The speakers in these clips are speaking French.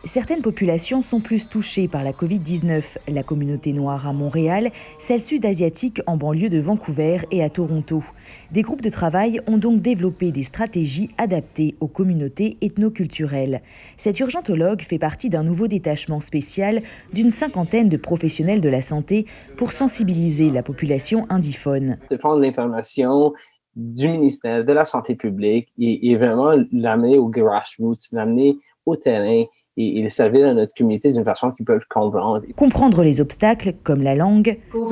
Certaines populations sont plus touchées par la Covid-19, la communauté noire à Montréal, celle sud-asiatique en banlieue de Vancouver et à Toronto. Des groupes de travail ont donc développé des stratégies adaptées aux communautés ethnoculturelles. Cet urgentologue fait partie d'un nouveau détachement spécial d'une 50aine de professionnels de la santé pour sensibiliser la population indiphone. C'est prendre l'information du ministère de la Santé publique et vraiment l'amener au grassroots, l'amener au terrain et le servir à notre communauté d'une façon qu'ils peuvent comprendre. Comprendre les obstacles comme la langue ou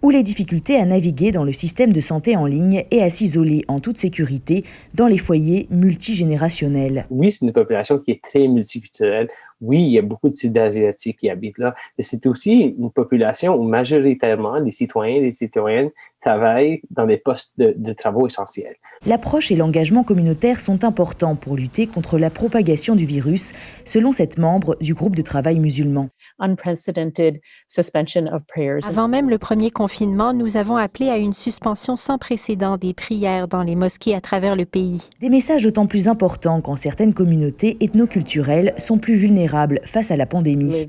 les difficultés à naviguer dans le système de santé en ligne et à s'isoler en toute sécurité dans les foyers multigénérationnels. Oui, c'est une population qui est très multiculturelle. Oui, il y a beaucoup de Sud-Asiatiques qui habitent là, mais c'est aussi une population où majoritairement les citoyens et les citoyennes travaillent dans des postes de travaux essentiels. L'approche et l'engagement communautaire sont importants pour lutter contre la propagation du virus, selon cette membre du groupe de travail musulman. Avant même le premier confinement, nous avons appelé à une suspension sans précédent des prières dans les mosquées à travers le pays. Des messages d'autant plus importants quand certaines communautés ethnoculturelles sont plus vulnérables face à la pandémie.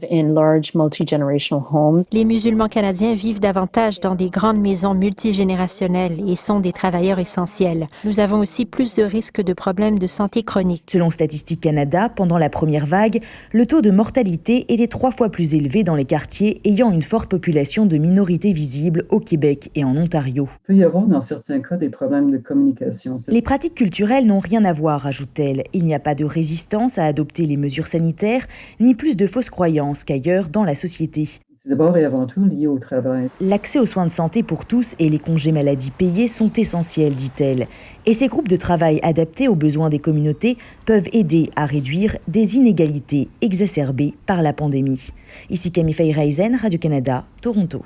Les musulmans canadiens vivent davantage dans des grandes maisons multigénérationnelles et sont des travailleurs essentiels. Nous avons aussi plus de risques de problèmes de santé chroniques. Selon Statistique Canada, pendant la première vague, le taux de mortalité était 3 fois plus élevé dans les quartiers ayant une forte population de minorités visibles au Québec et en Ontario. Il peut y avoir dans certains cas des problèmes de communication. Les pratiques culturelles n'ont rien à voir, ajoute-t-elle. Il n'y a pas de résistance à adopter les mesures sanitaires, ni plus de fausses croyances qu'ailleurs dans la société. C'est d'abord et avant tout lié au travail. L'accès aux soins de santé pour tous et les congés maladie payés sont essentiels, dit-elle. Et ces groupes de travail adaptés aux besoins des communautés peuvent aider à réduire des inégalités exacerbées par la pandémie. Ici Camille Feyreisen, Radio-Canada, Toronto.